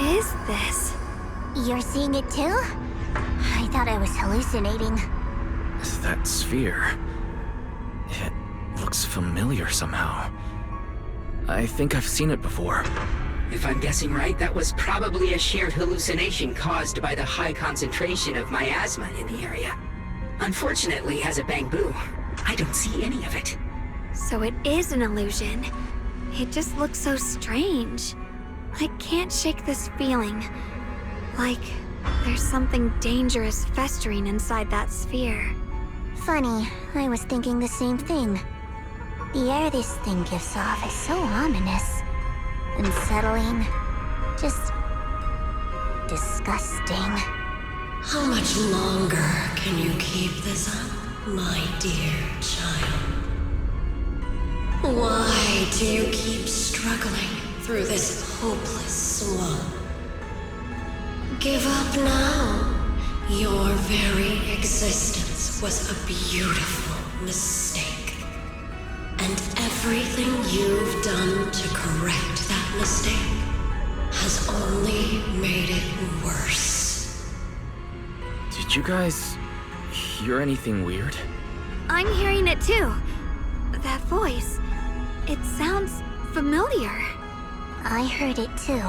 is this? You're seeing it too? I thought I was hallucinating. That sphere... it looks familiar somehow. I think I've seen it before. If I'm guessing right, that was probably a shared hallucination caused by the high concentration of miasma in the area. Unfortunately, as a Bangbu, I don't see any of it. So it is an illusion. It just looks so strange. I can't shake this feeling. Like there's something dangerous festering inside that sphere. Funny, I was thinking the same thing. The air this thing gives off is so ominous. Unsettling. Just... disgusting. How much longer can you keep this up, my dear child? Why do you keep struggling through this hopeless swamp? Give up now. Your very existence was a beautiful mistake. And everything you've done to correct that mistake has only made it worse. Did you guys hear anything weird? I'm hearing it too. That voice. It sounds familiar. I heard it too.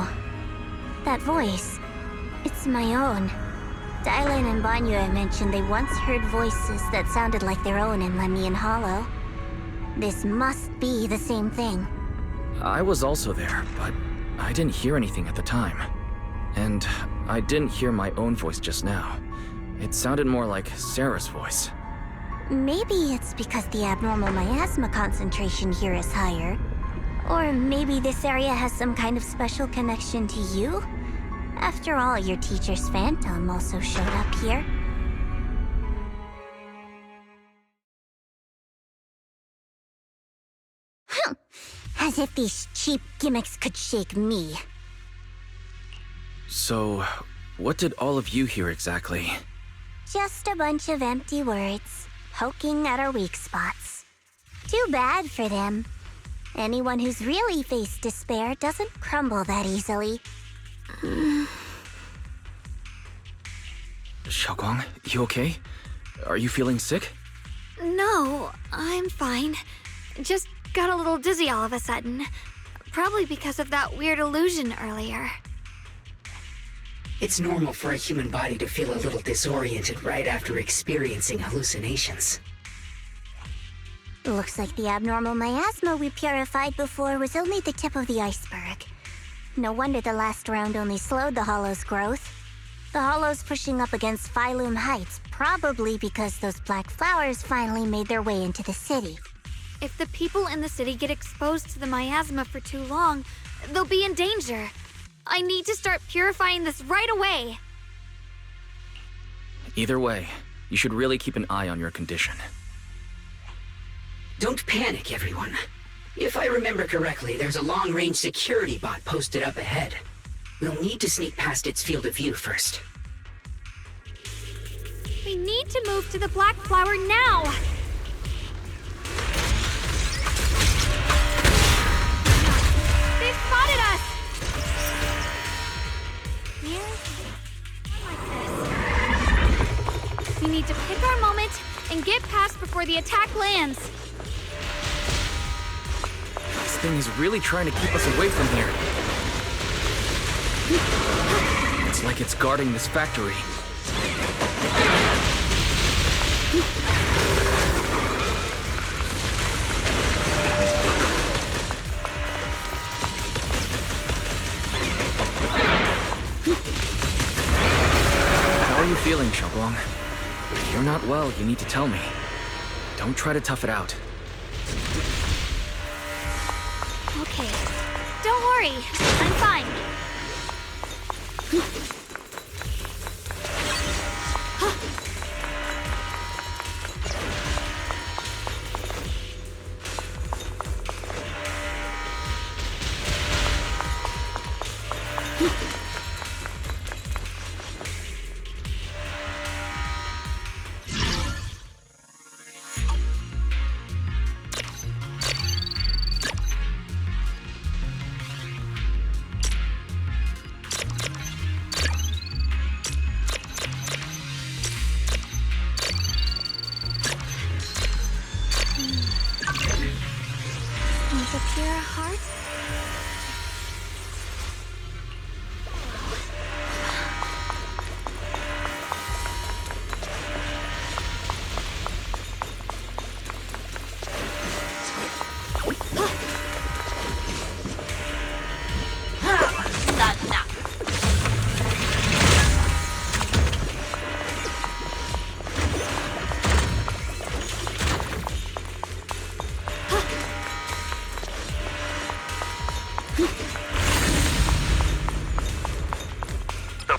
That voice. It's my own. Dylan and Banyue mentioned they once heard voices that sounded like their own in Lemian Hollow. This must be the same thing. I was also there, but I didn't hear anything at the time. And I didn't hear my own voice just now. It sounded more like Sarah's voice. Maybe it's because the abnormal miasma concentration here is higher. Or maybe this area has some kind of special connection to you? After all, your teacher's phantom also showed up here. As if these cheap gimmicks could shake me. So, what did all of you hear exactly? Just a bunch of empty words, poking at our weak spots. Too bad for them. Anyone who's really faced despair doesn't crumble that easily. Shunguang, you okay? Are you feeling sick? No, I'm fine. Just got a little dizzy all of a sudden. Probably because of that weird illusion earlier. It's normal for a human body to feel a little disoriented right after experiencing hallucinations. Looks like the abnormal miasma we purified before was only the tip of the iceberg. No wonder the last round only slowed the Hollow's growth. The Hollow's pushing up against Phylum Heights, probably because those black flowers finally made their way into the city. If the people in the city get exposed to the miasma for too long, they'll be in danger. I need to start purifying this right away. Either way, you should really keep an eye on your condition. Don't panic, everyone. If I remember correctly, there's a long-range security bot posted up ahead. We'll need to sneak past its field of view first. We need to move to the black flower now! They've spotted us! Like this. We need to pick our moment and get past before the attack lands. This thing is really trying to keep us away from here. It's like it's guarding this factory. How are you feeling, Shunguang? If you're not well, you need to tell me. Don't try to tough it out. Okay. Don't worry. I'm fine.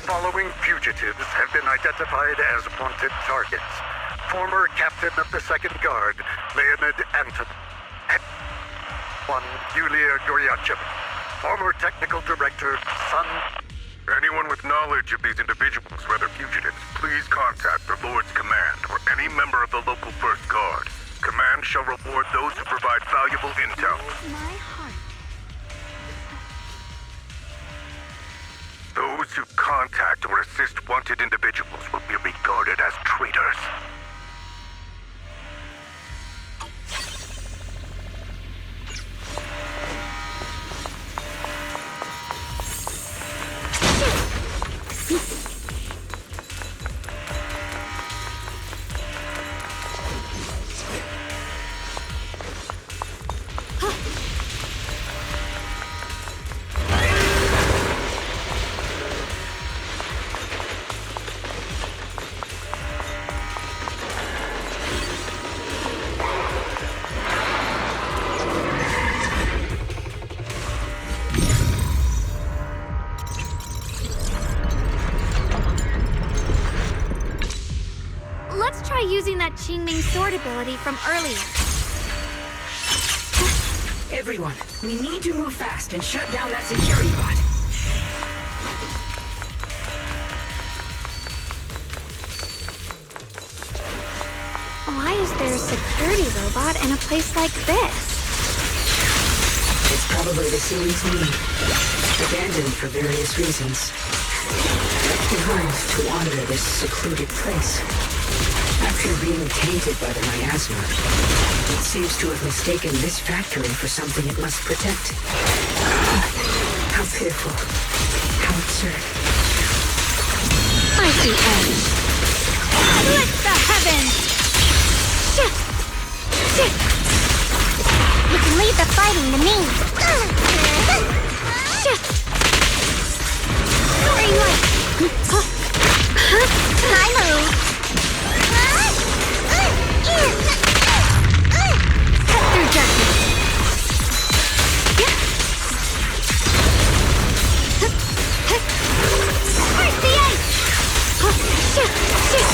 following fugitives have been identified as wanted targets. Former Captain of the Second Guard, Leonid Anton. One, Yulia Goryacheva. Former Technical Director, Sun. Anyone with knowledge of these individuals, whether fugitives, please contact the Lord's Command or any member of the local First Guard. Command shall reward those who provide valuable intel. My heart. Those who contact or assist wanted individuals will be regarded as traitors. Let's try using that Qingming sword ability from earlier. Everyone, we need to move fast and shut down that security bot. Why is there a security robot in a place like this? It's probably the series need. Abandoned for various reasons. Left behind to wander this secluded place. After being tainted by the miasma, it seems to have mistaken this factory for something it must protect. How pitiful. How absurd. I see edge. Split the heavens! Shit! Shit! You can leave the fighting to me. Shit! Green light! My move. Cut through darkness! Break the ice! Shit! Shit!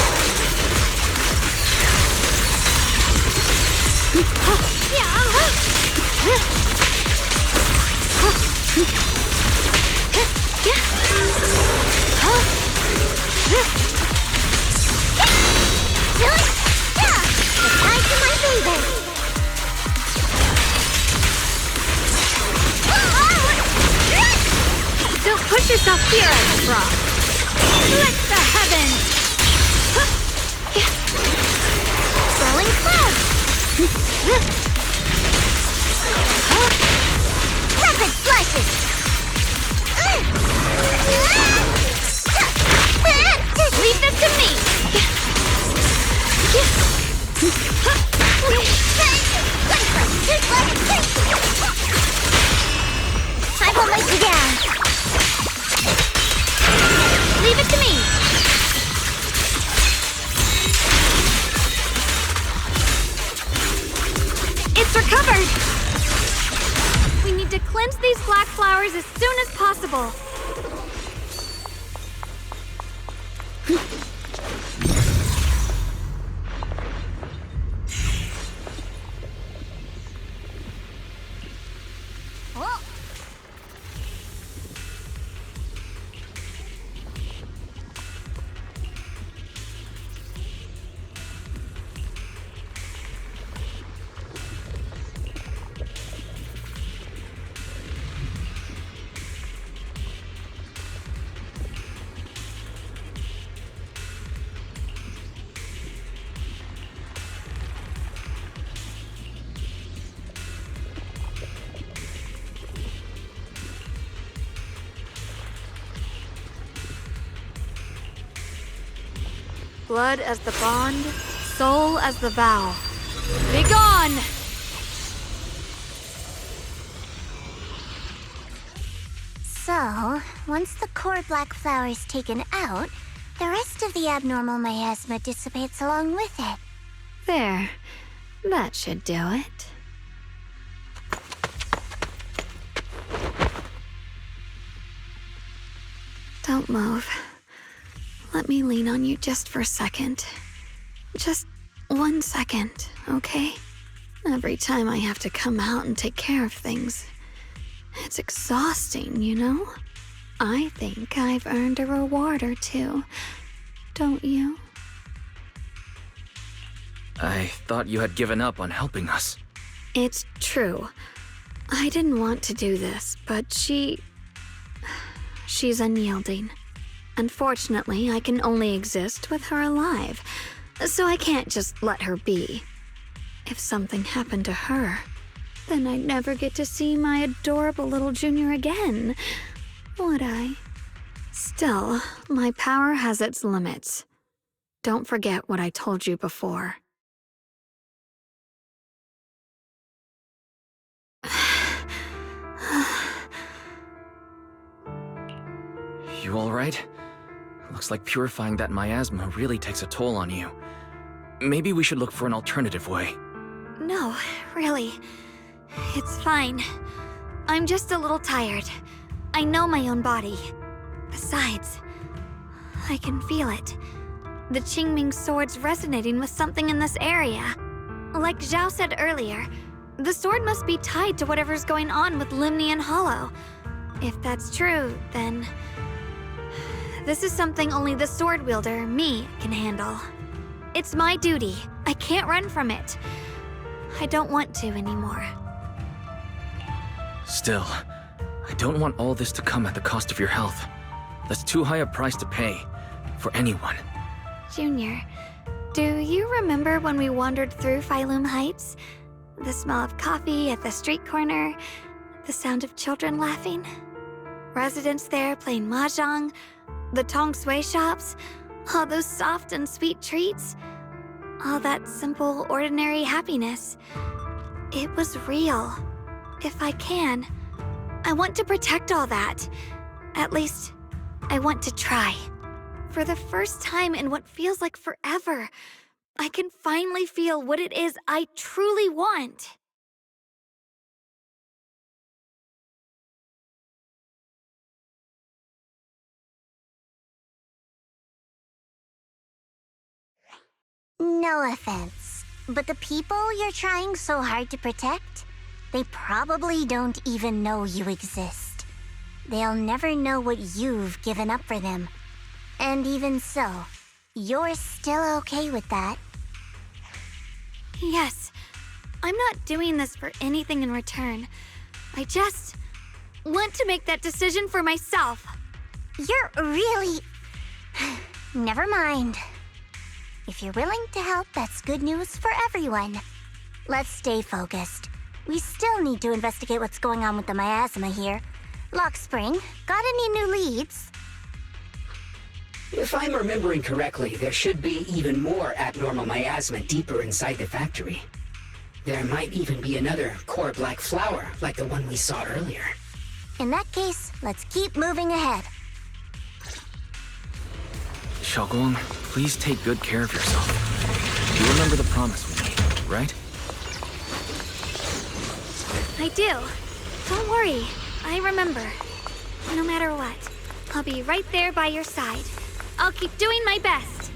Reply to my favor. Don't push yourself here, Ice Frog! Split the heavens! Swirling clouds. Rapid flashes. Leave this to me! I won't let you down. Leave it to me! It's recovered! We need to cleanse these black flowers as soon as possible. Blood as the bond, soul as the vow. Be gone! So, once the core black flower is taken out, the rest of the abnormal miasma dissipates along with it. There. That should do it. Don't move. let me lean on you just for a second. Just 1 second, okay? Every time I have to come out and take care of things, it's exhausting, you know? I think I've earned a reward or two, don't you? I thought you had given up on helping us. It's true. I didn't want to do this, but she's unyielding. Unfortunately, I can only exist with her alive, so I can't just let her be. If something happened to her, then I'd never get to see my adorable little junior again, would I? Still, my power has its limits. Don't forget what I told you before. You alright? Looks like purifying that miasma really takes a toll on you. Maybe we should look for an alternative way. No, really. It's fine. I'm just a little tired. I know my own body. Besides, I can feel it. The Qingming sword's resonating with something in this area. Like Zhao said earlier, the sword must be tied to whatever's going on with Limnian Hollow. If that's true, then this is something only the sword wielder, me, can handle. It's my duty. I can't run from it. I don't want to anymore. Still, I don't want all this to come at the cost of your health. That's too high a price to pay, for anyone. Junior, do you remember when we wandered through Phylum Heights? The smell of coffee at the street corner, the sound of children laughing, residents there playing mahjong, the Tong Sui shops, all those soft and sweet treats, all that simple, ordinary happiness. It was real. If I can, I want to protect all that. At least, I want to try. For the first time in what feels like forever, I can finally feel what it is I truly want. No offense, but the people you're trying so hard to protect, they probably don't even know you exist. They'll never know what you've given up for them. And even so, you're still okay with that. Yes, I'm not doing this for anything in return. I just want to make that decision for myself. You're really... Never mind. If you're willing to help, that's good news for everyone. Let's stay focused. We still need to investigate what's going on with the miasma here. Lock Spring, got any new leads? If I'm remembering correctly, there should be even more abnormal miasma deeper inside the factory. There might even be another core black flower, like the one we saw earlier. In that case, let's keep moving ahead. Shunguang, please take good care of yourself. You remember the promise we made, right? I do. Don't worry. I remember. No matter what, I'll be right there by your side. I'll keep doing my best.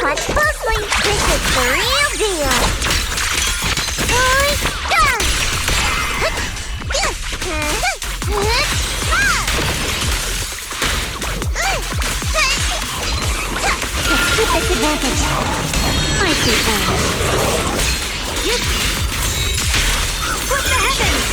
Watch closely, this is the real deal. Let's keep this advantage. I see that. Flip the heavens!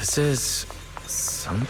This is some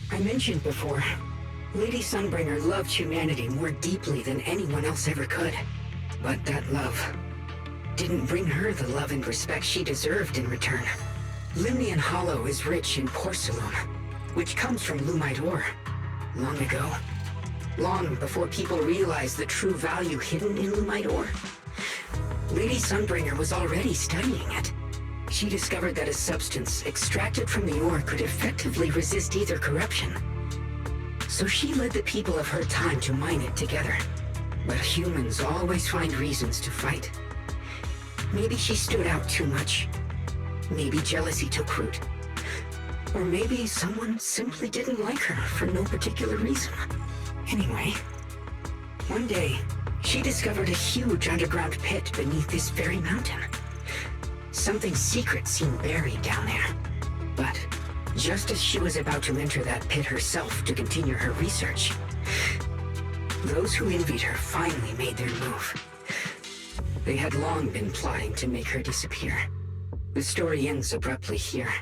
I mentioned before, Lady Sunbringer loved humanity more deeply than anyone else ever could. But that love didn't bring her the love and respect she deserved in return. Limnian Hollow is rich in porcelain, which comes from Lumite ore. Long ago, long before people realized the true value hidden in Lumite ore, Lady Sunbringer was already studying it. She discovered that a substance extracted from the ore could effectively resist either corruption. So she led the people of her time to mine it together. But humans always find reasons to fight. Maybe she stood out too much. Maybe jealousy took root. Or maybe someone simply didn't like her for no particular reason. Anyway, one day, she discovered a huge underground pit beneath this very mountain. Something secret seemed buried down there. But just as she was about to enter that pit herself to continue her research, those who envied her finally made their move. They had long been plotting to make her disappear. The story ends abruptly here.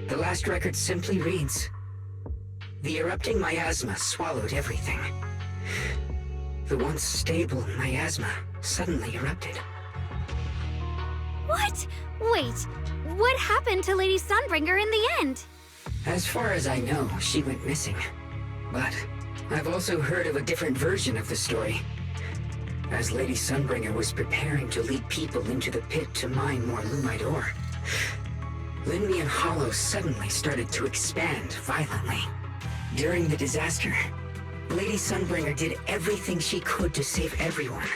The last record simply reads, "The erupting miasma swallowed everything." The once stable miasma suddenly erupted. What? Wait, what happened to Lady Sunbringer in the end? As far as I know, she went missing. But I've also heard of a different version of the story. As Lady Sunbringer was preparing to lead people into the pit to mine more Lumite ore, Limnian Hollow suddenly started to expand violently. During the disaster, Lady Sunbringer did everything she could to save everyone.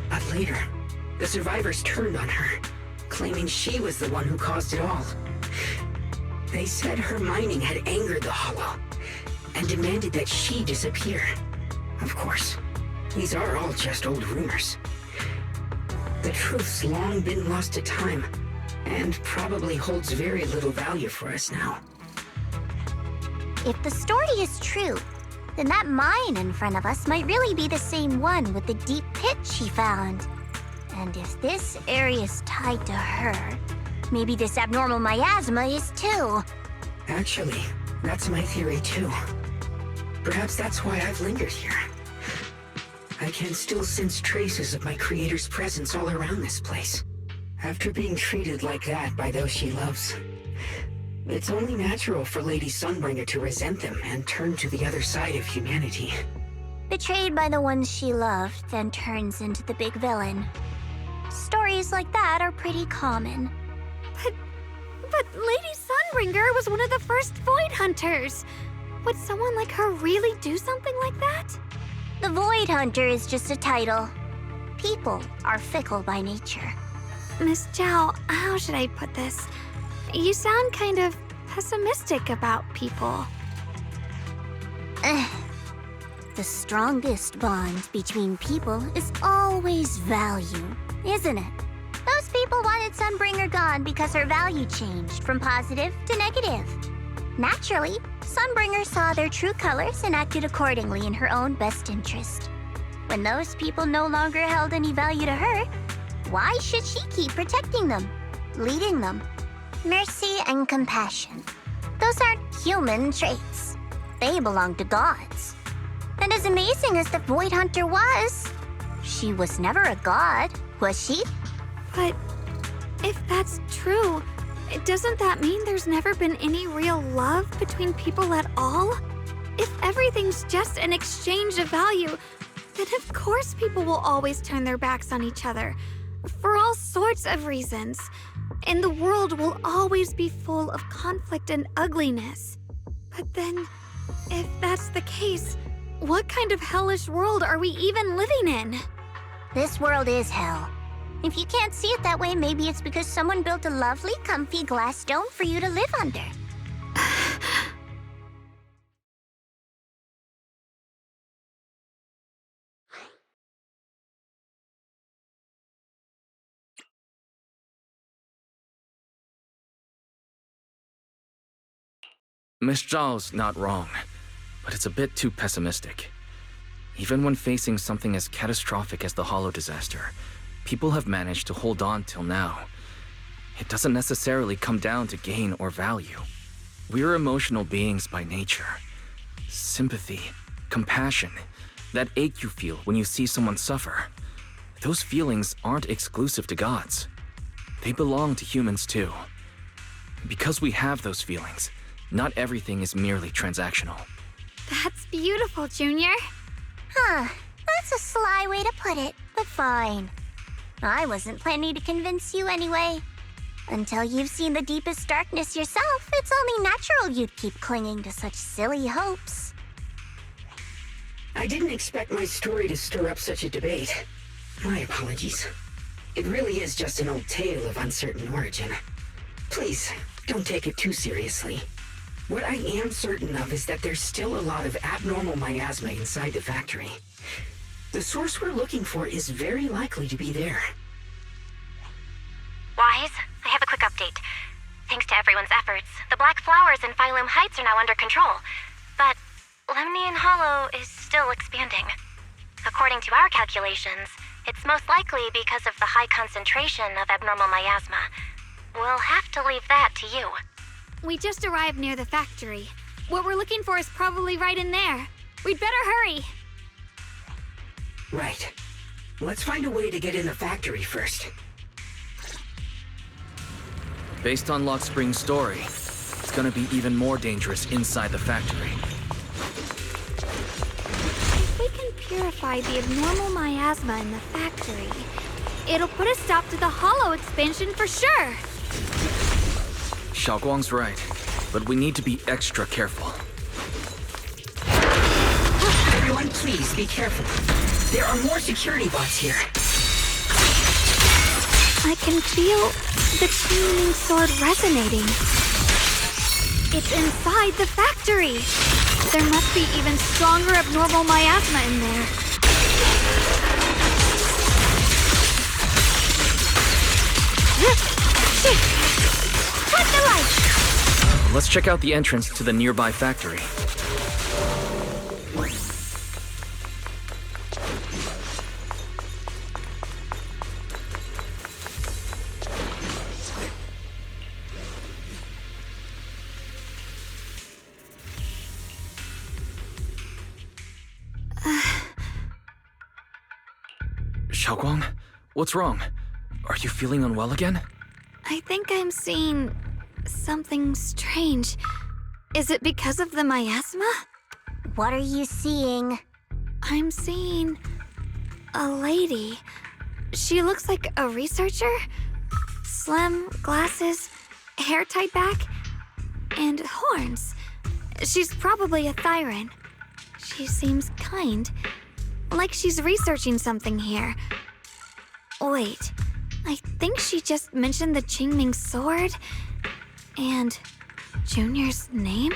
But later, the survivors turned on her, claiming she was the one who caused it all. They said her mining had angered the Hollow, and demanded that she disappear. Of course, these are all just old rumors. The truth's long been lost to time, and probably holds very little value for us now. If the story is true, then that mine in front of us might really be the same one with the deep pit she found. And if this area is tied to her, maybe this abnormal miasma is too. Actually, that's my theory too. Perhaps that's why I've lingered here. I can still sense traces of my creator's presence all around this place. After being treated like that by those she loves, it's only natural for Lady Sunbringer to resent them and turn to the other side of humanity. Betrayed by the ones she loved, then turns into the big villain. Stories like that are pretty common. But Lady Sunbringer was one of the first Void Hunters. Would someone like her really do something like that? The Void Hunter is just a title. People are fickle by nature. Miss Zhao, how should I put this? You sound kind of pessimistic about people. The strongest bond between people is always value, isn't it? Those people wanted Sunbringer gone because her value changed from positive to negative. Naturally, Sunbringer saw their true colors and acted accordingly in her own best interest. When those people no longer held any value to her, why should she keep protecting them, leading them? Mercy and compassion. Those aren't human traits. They belong to gods. And as amazing as the Void Hunter was, she was never a god, was she? But if that's true, doesn't that mean there's never been any real love between people at all? If everything's just an exchange of value, then of course people will always turn their backs on each other, for all sorts of reasons. And the world will always be full of conflict and ugliness. But then, if that's the case, what kind of hellish world are we even living in? This world is hell. If you can't see it that way, maybe it's because someone built a lovely, comfy glass dome for you to live under. Miss Zhao's not wrong, but it's a bit too pessimistic. Even when facing something as catastrophic as the Hollow disaster, people have managed to hold on till now. It doesn't necessarily come down to gain or value. We're emotional beings by nature. Sympathy, compassion, that ache you feel when you see someone suffer. Those feelings aren't exclusive to gods. They belong to humans too. Because we have those feelings, not everything is merely transactional. That's beautiful, Junior. Huh, that's a sly way to put it, but fine. I wasn't planning to convince you anyway. Until you've seen the deepest darkness yourself, it's only natural you'd keep clinging to such silly hopes. I didn't expect my story to stir up such a debate. My apologies. It really is just an old tale of uncertain origin. Please, don't take it too seriously. What I am certain of is that there's still a lot of abnormal miasma inside the factory. The source we're looking for is very likely to be there. Wise, I have a quick update. Thanks to everyone's efforts, the Black Flowers in Phylum Heights are now under control. But Lemnian Hollow is still expanding. According to our calculations, it's most likely because of the high concentration of abnormal miasma. We'll have to leave that to you. We just arrived near the factory. What we're looking for is probably right in there. We'd better hurry. Right. Let's find a way to get in the factory first. Based on Lock Spring's story, it's gonna be even more dangerous inside the factory. If we can purify the abnormal miasma in the factory, it'll put a stop to the Hollow expansion for sure. Xiaoguang's right, but we need to be extra careful. Everyone, please be careful. There are more security bots here. I can feel the Qingming sword resonating. It's inside the factory. There must be even stronger abnormal miasma in there. What the light? Let's check out the entrance to the nearby factory. Xiaoguang, what's wrong? Are you feeling unwell again? I think I'm seeing something strange. Is it because of the miasma? What are you seeing? I'm seeing a lady. She looks like a researcher. Slim, glasses, hair tied back, and horns. She's probably a Thyran. She seems kind, like she's researching something here. Wait, I think she just mentioned the Qingming sword and Junior's name?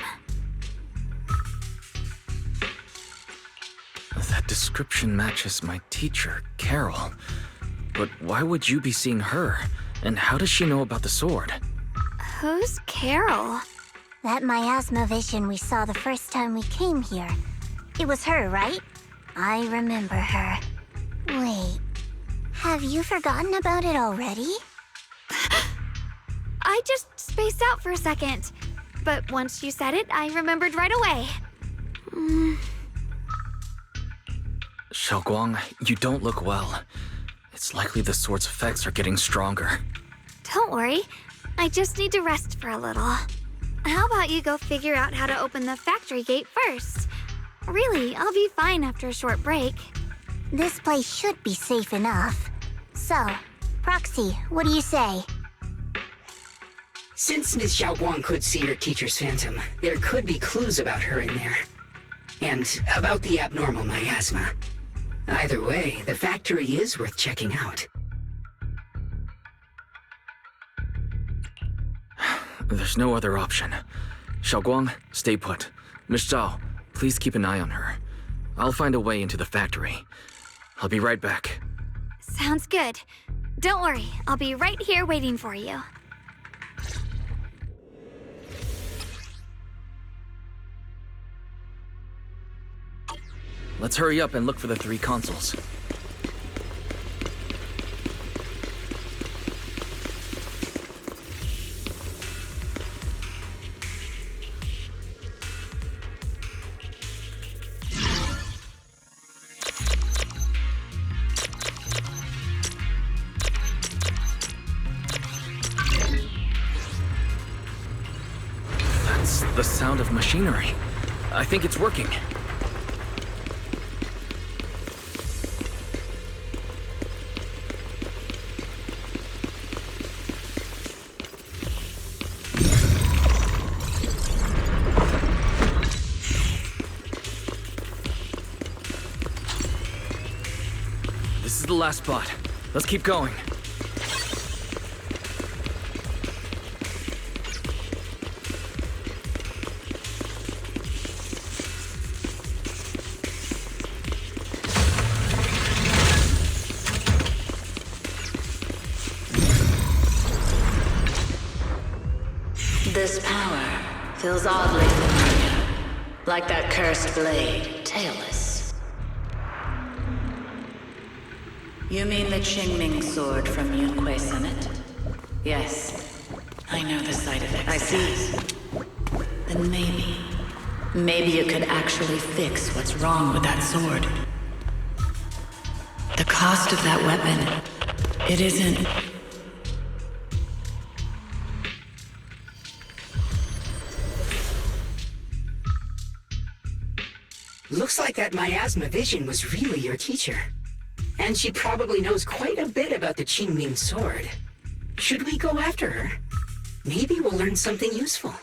That description matches my teacher, Carol. But why would you be seeing her? And how does she know about the sword? Who's Carol? That miasma vision we saw the first time we came here. It was her, right? I remember her. Wait, have you forgotten about it already? I just spaced out for a second. But once you said it, I remembered right away. Shunguang, you don't look well. It's likely the sword's effects are getting stronger. Don't worry. I just need to rest for a little. How about you go figure out how to open the factory gate first? Really, I'll be fine after a short break. This place should be safe enough. So, Proxy, what do you say? Since Ms. Xiaoguang could see her teacher's phantom, there could be clues about her in there. And about the abnormal miasma. Either way, the factory is worth checking out. There's no other option. Xiaoguang, stay put. Miss Zhao, please keep an eye on her. I'll find a way into the factory. I'll be right back. Sounds good. Don't worry, I'll be right here waiting for you. Let's hurry up and look for the 3 consoles. That's the sound of machinery. I think it's working. This is the last spot. Let's keep going. This power feels oddly familiar. Like that cursed blade, tailless. You mean the Qingming sword from Yunque Summit? Yes. I know the side effects. I see. Then maybe you could actually fix what's wrong with that sword. The cost of that weapon, it isn't... Looks like that miasma vision was really your teacher. And she probably knows quite a bit about the Qingming sword. Should we go after her? Maybe we'll learn something useful.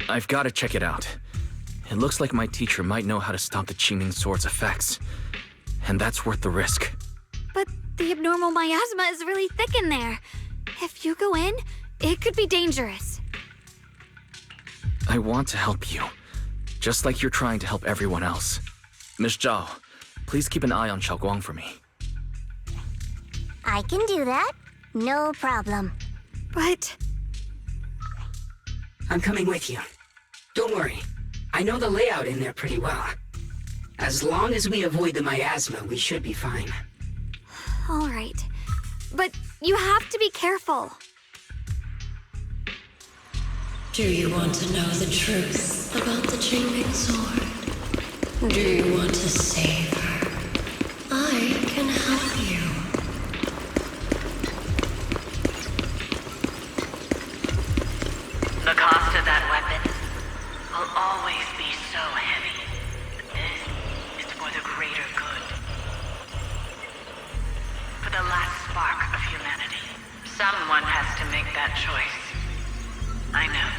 I've got to check it out. It looks like my teacher might know how to stop the Qingming sword's effects. And that's worth the risk. But the abnormal miasma is really thick in there. If you go in, it could be dangerous. I want to help you. Just like you're trying to help everyone else. Miss Zhao, please keep an eye on Xiaoguang for me. I can do that. No problem. But... I'm coming with you. Don't worry. I know the layout in there pretty well. As long as we avoid the miasma, we should be fine. all right. But you have to be careful. Do you want to know the truth about the Qingming sword? Do you want to save her? I can help you. The cost of that weapon will always be so heavy. This is for the greater good. For the last spark of humanity. Someone has to make that choice. I know.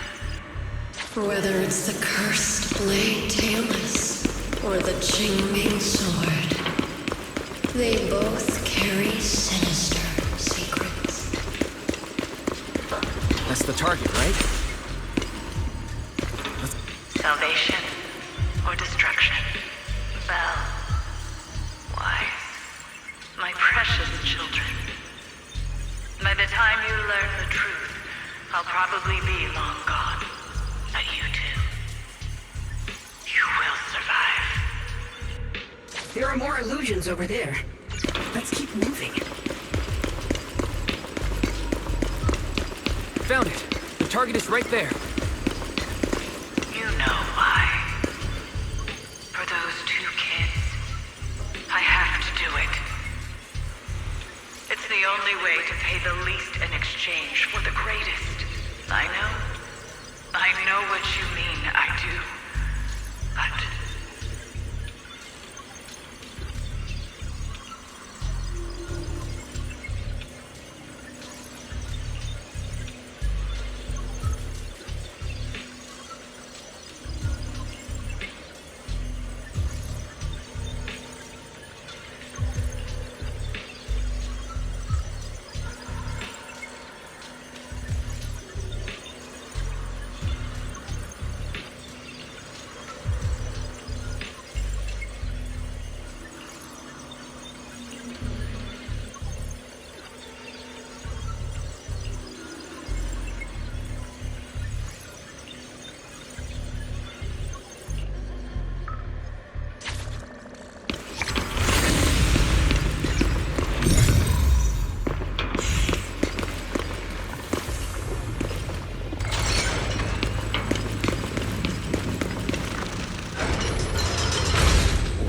Whether it's the cursed blade tailless or the Qingming sword, they both carry sinister secrets. That's the target, right? Salvation or destruction? Well, wise, my precious children. By the time you learn the truth, I'll probably be long gone. There are more illusions over there. Let's keep moving. Found it. The target is right there. You know why. For those two kids, I have to do it. It's the only way to pay the least in exchange for the greatest. I know what you mean, I do. But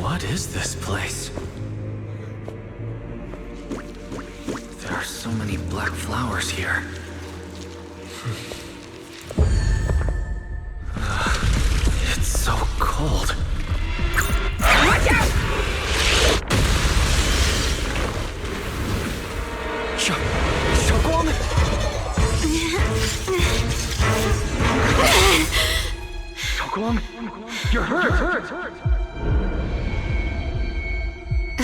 What is this place? There are so many black flowers here. It's so cold. Watch out! Shunguang? Shunguang? You're hurt!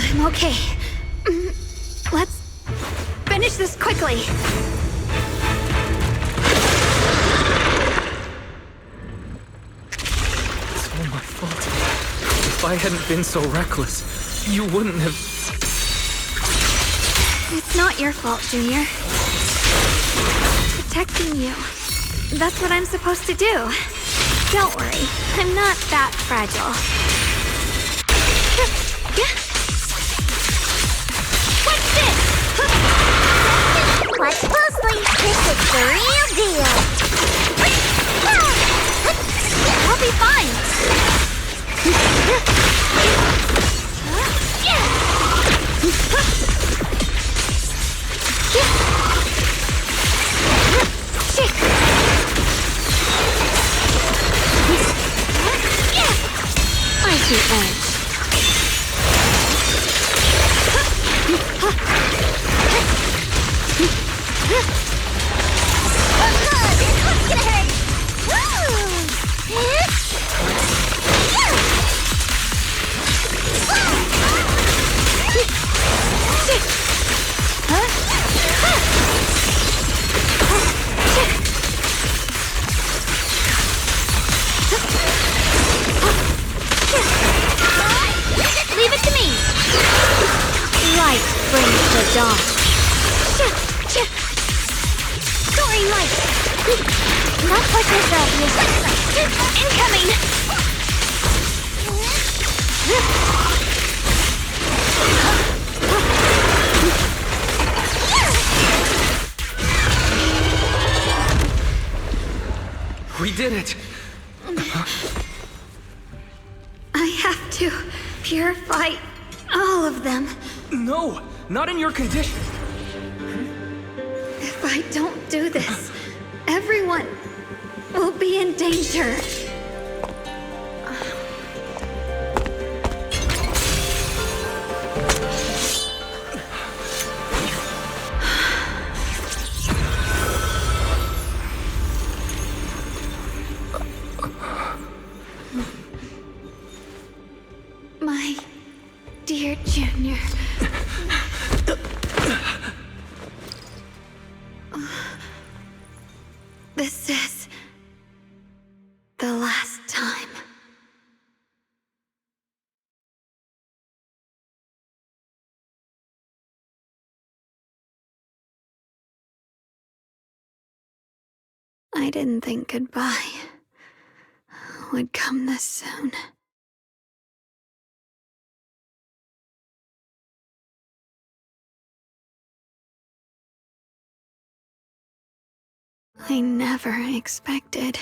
I'm okay. Let's finish this quickly. It's all my fault. If I hadn't been so reckless, you wouldn't have... It's not your fault, Junior. Protecting you. That's what I'm supposed to do. Don't worry, I'm not that fragile. What's this? Watch closely. This is the real deal. I'll be fine. I see edge. Leave it to me. Light brings the dawn. Story light. Not quite as obvious. Incoming! We did it! I have to purify all of them. No! Not in your condition! If I don't do this, everyone will be in danger. My dear Junior. This is the last time. I didn't think goodbye would come this soon. I never expected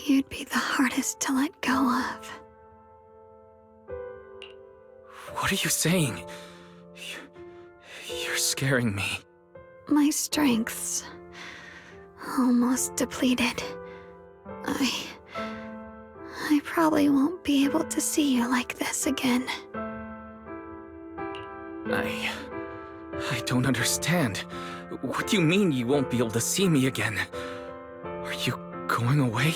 you'd be the hardest to let go of. What are you saying? You're scaring me. My strength's almost depleted. I probably won't be able to see you like this again. I don't understand. What do you mean you won't be able to see me again? Are you going away?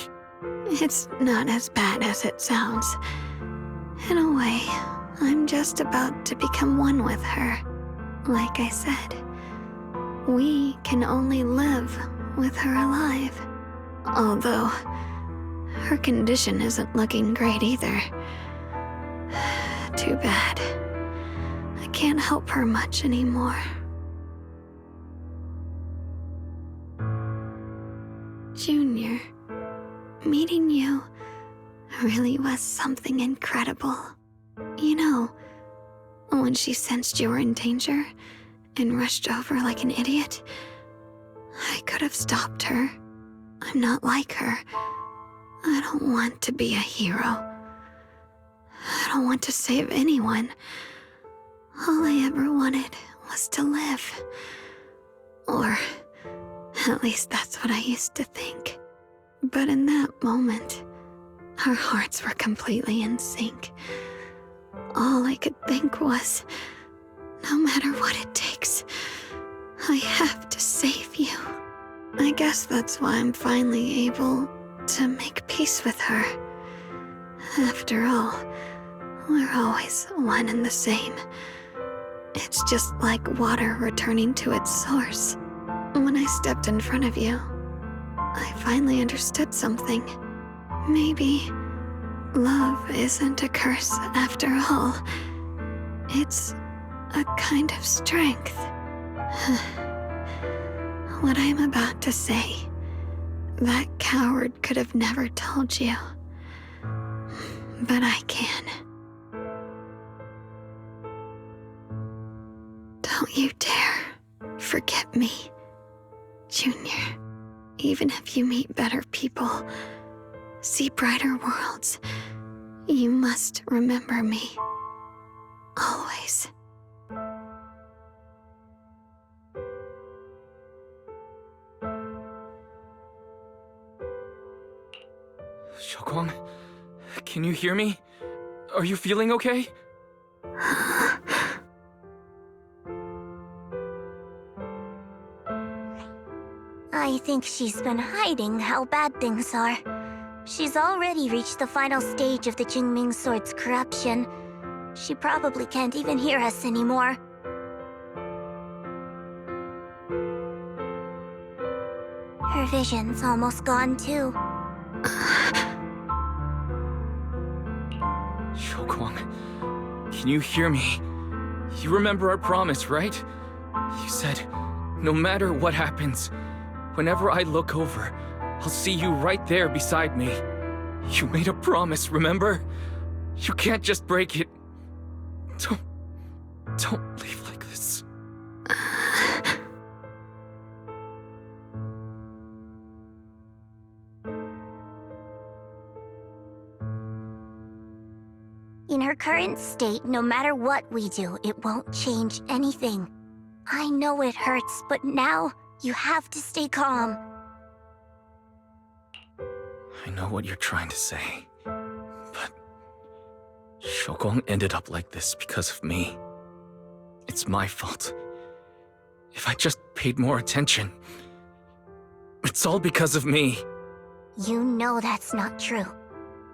It's not as bad as it sounds. In a way, I'm just about to become one with her. Like I said, we can only live with her alive. Although, her condition isn't looking great either. Too bad. I can't help her much anymore. Junior, meeting you really was something incredible. You know, when she sensed you were in danger and rushed over like an idiot, I could have stopped her. I'm not like her. I don't want to be a hero. I don't want to save anyone. All I ever wanted was to live. Or at least that's what I used to think. But in that moment, our hearts were completely in sync. All I could think was, no matter what it takes, I have to save you. I guess that's why I'm finally able to make peace with her. After all, we're always one and the same. It's just like water returning to its source. When I stepped in front of you, I finally understood something. Maybe love isn't a curse after all. It's a kind of strength. What I'm about to say, that coward could have never told you. But I can. Don't you dare forget me, Junior. Even if you meet better people, see brighter worlds, you must remember me. Always. Shunguang, can you hear me? Are you feeling okay? I think she's been hiding how bad things are. She's already reached the final stage of the Jingming Sword's corruption. She probably can't even hear us anymore. Her vision's almost gone too. Shunguang, can you hear me? You remember our promise, right? You said, no matter what happens, whenever I look over, I'll see you right there beside me. You made a promise, remember? You can't just break it. Don't leave like this. In her current state, no matter what we do, it won't change anything. I know it hurts, but now you have to stay calm. I know what you're trying to say, but Shunguang ended up like this because of me. It's my fault. If I just paid more attention, it's all because of me. You know that's not true.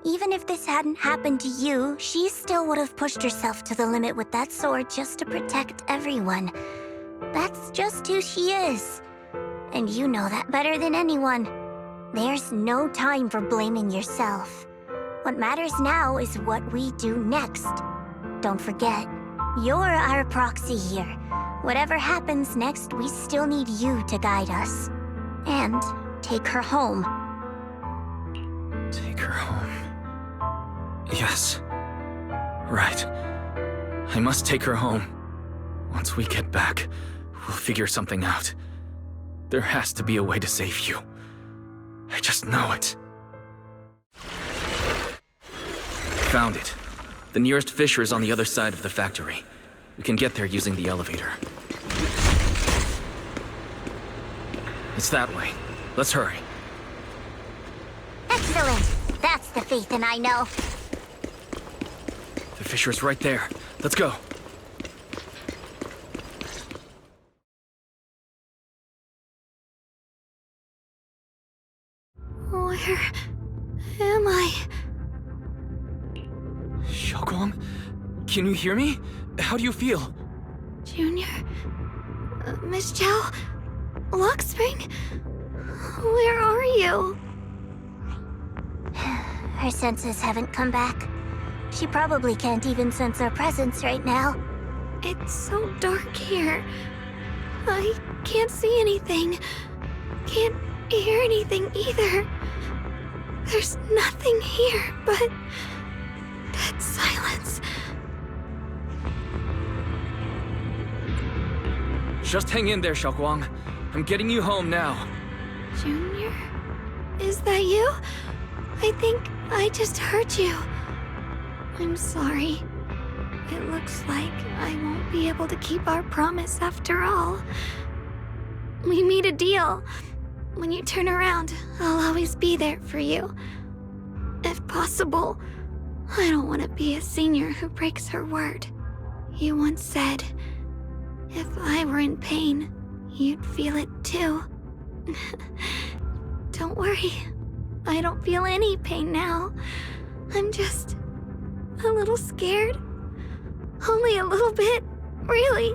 Even if this hadn't happened to you, she still would have pushed herself to the limit with that sword just to protect everyone. That's just who she is. And you know that better than anyone. There's no time for blaming yourself. What matters now is what we do next. Don't forget, you're our proxy here. Whatever happens next, we still need you to guide us. And take her home. Take her home. Yes. Right. I must take her home. Once we get back, we'll figure something out. There has to be a way to save you. I just know it. Found it. The nearest fissure is on the other side of the factory. We can get there using the elevator. It's that way. Let's hurry. Excellent. That's the Phaethon I know. The fissure's right there. Let's go. Where am I? Shunguang? Can you hear me? How do you feel? Junior? Miss Chow? Luxspring? Where are you? Her senses haven't come back. She probably can't even sense our presence right now. It's so dark here. I can't see anything. Can't hear anything either. There's nothing here but dead silence. Just hang in there, Shunguang. I'm getting you home now. Junior? Is that you? I think I just heard you. I'm sorry. It looks like I won't be able to keep our promise after all. We made a deal. When you turn around, I'll always be there for you. If possible, I don't want to be a senior who breaks her word. You once said, if I were in pain, you'd feel it too. Don't worry. I don't feel any pain now. I'm just a little scared. Only a little bit, really.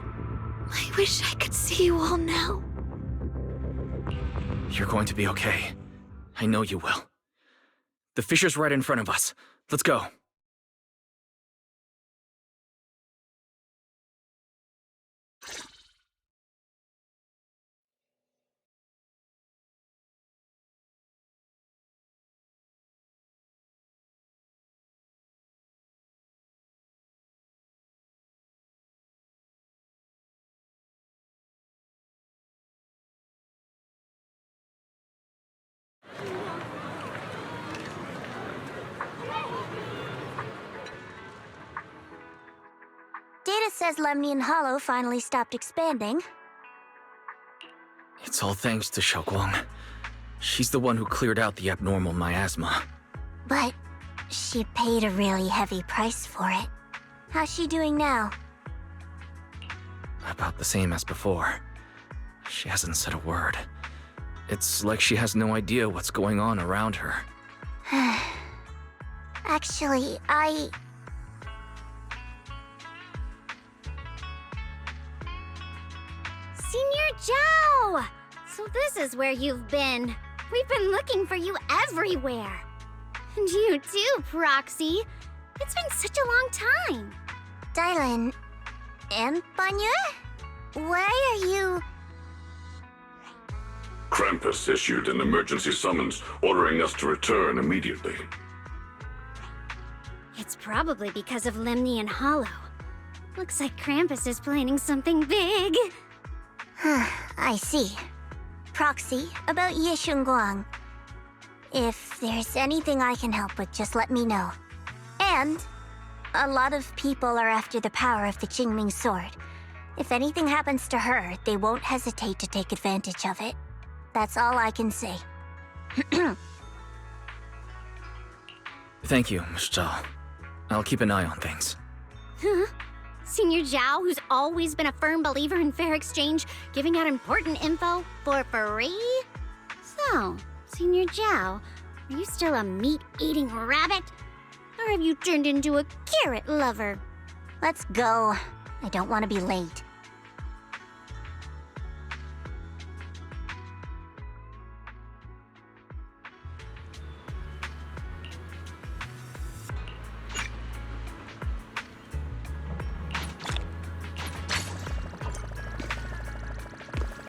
I wish I could see you all now. You're going to be okay. I know you will. The fissure's right in front of us. Let's go. Data says Lemnian Hollow finally stopped expanding. It's all thanks to Shunguang. She's the one who cleared out the abnormal miasma. But she paid a really heavy price for it. How's she doing now? About the same as before. She hasn't said a word. It's like she has no idea what's going on around her. Actually, Senior Joe! So this is where you've been. We've been looking for you everywhere. And you too, Proxy. It's been such a long time. Dylan... and Banya? Why are you... Krampus issued an emergency summons ordering us to return immediately. It's probably because of Lemnian Hollow. Looks like Krampus is planning something big. I see. Proxy, about Ye Shunguang. If there's anything I can help with, just let me know. And a lot of people are after the power of the Qingming sword. If anything happens to her, they won't hesitate to take advantage of it. That's all I can say. Thank you, Miss Zhao. I'll keep an eye on things. Huh? Senior Zhao, who's always been a firm believer in fair exchange, giving out important info for free? So, Senior Zhao, are you still a meat-eating rabbit? Or have you turned into a carrot lover? Let's go. I don't want to be late.